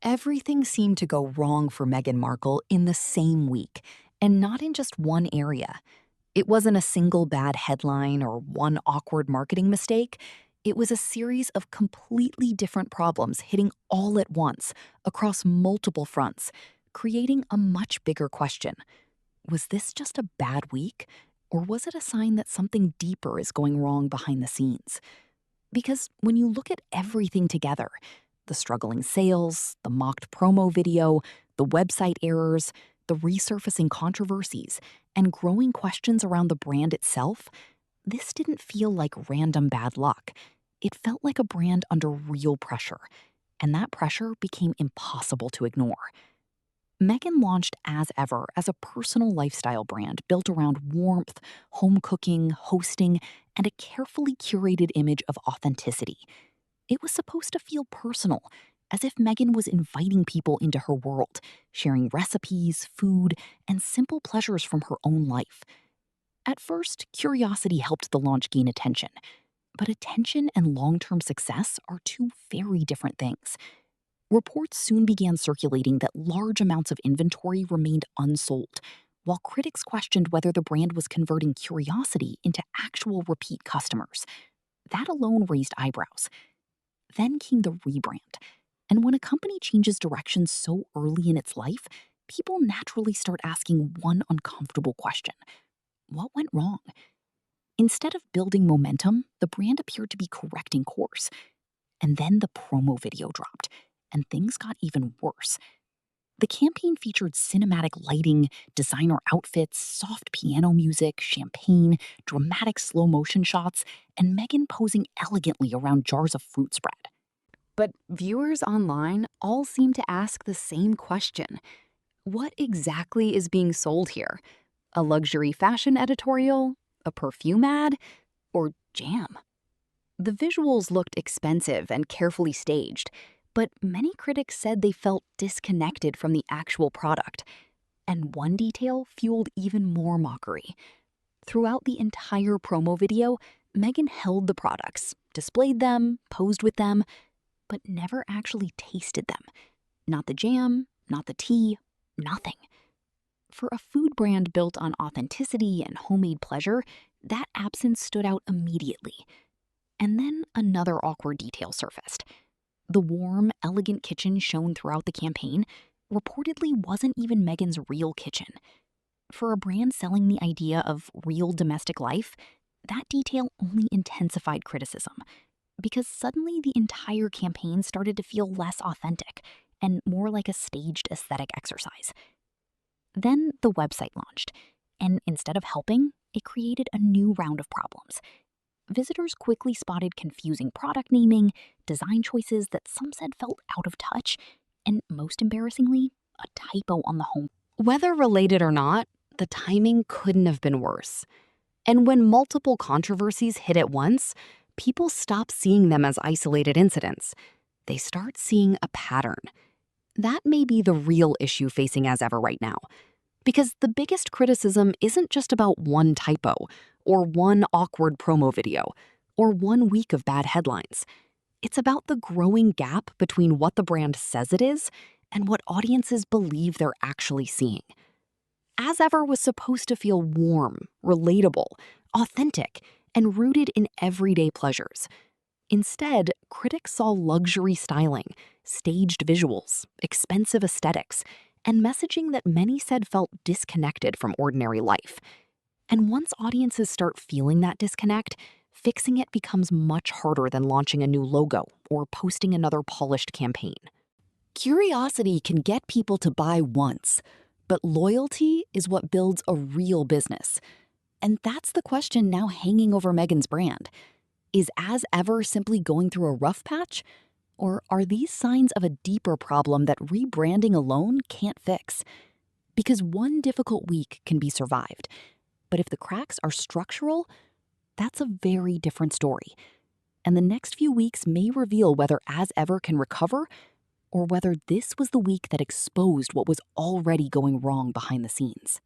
Everything seemed to go wrong for Meghan Markle in the same week, and not in just one area. It wasn't a single bad headline or one awkward marketing mistake. It was a series of completely different problems hitting all at once across multiple fronts, creating a much bigger question. Was this just a bad week, or was it a sign that something deeper is going wrong behind the scenes? Because when you look at everything together, the struggling sales, the mocked promo video, the website errors, the resurfacing controversies, and growing questions around the brand itself, this didn't feel like random bad luck. It felt like a brand under real pressure, and that pressure became impossible to ignore. Meghan launched As Ever as a personal lifestyle brand built around warmth, home cooking, hosting, and a carefully curated image of authenticity. It was supposed to feel personal, as if Meghan was inviting people into her world, sharing recipes, food, and simple pleasures from her own life. At first, curiosity helped the launch gain attention, but attention and long-term success are two very different things. Reports soon began circulating that large amounts of inventory remained unsold, while critics questioned whether the brand was converting curiosity into actual repeat customers. That alone raised eyebrows. Then came the rebrand. And when a company changes direction so early in its life, people naturally start asking one uncomfortable question. What went wrong? Instead of building momentum, the brand appeared to be correcting course. And then the promo video dropped, and things got even worse. The campaign featured cinematic lighting, designer outfits, soft piano music, champagne, dramatic slow-motion shots, and Meghan posing elegantly around jars of fruit spread. But viewers online all seem to ask the same question. What exactly is being sold here? A luxury fashion editorial? A perfume ad? Or jam? The visuals looked expensive and carefully staged, but many critics said they felt disconnected from the actual product. And one detail fueled even more mockery. Throughout the entire promo video, Meghan held the products, displayed them, posed with them, but never actually tasted them. Not the jam, not the tea, nothing. For a food brand built on authenticity and homemade pleasure, that absence stood out immediately. And then another awkward detail surfaced. The warm, elegant kitchen shown throughout the campaign reportedly wasn't even Meghan's real kitchen. For a brand selling the idea of real domestic life, that detail only intensified criticism, because suddenly the entire campaign started to feel less authentic and more like a staged aesthetic exercise. Then the website launched, and instead of helping, it created a new round of problems. Visitors quickly spotted confusing product naming, design choices that some said felt out of touch, and most embarrassingly, a typo on the home. Whether related or not, the timing couldn't have been worse. And when multiple controversies hit at once, people stop seeing them as isolated incidents. They start seeing a pattern. That may be the real issue facing As Ever right now. Because the biggest criticism isn't just about one typo, or one awkward promo video, or 1 week of bad headlines. It's about the growing gap between what the brand says it is and what audiences believe they're actually seeing. As Ever was supposed to feel warm, relatable, authentic, and rooted in everyday pleasures. Instead, critics saw luxury styling, staged visuals, expensive aesthetics, and messaging that many said felt disconnected from ordinary life. And once audiences start feeling that disconnect, fixing it becomes much harder than launching a new logo or posting another polished campaign. Curiosity can get people to buy once, but loyalty is what builds a real business. And that's the question now hanging over Meghan's brand. Is As Ever simply going through a rough patch? Or are these signs of a deeper problem that rebranding alone can't fix? Because one difficult week can be survived, but if the cracks are structural, that's a very different story. And the next few weeks may reveal whether As Ever can recover, or whether this was the week that exposed what was already going wrong behind the scenes.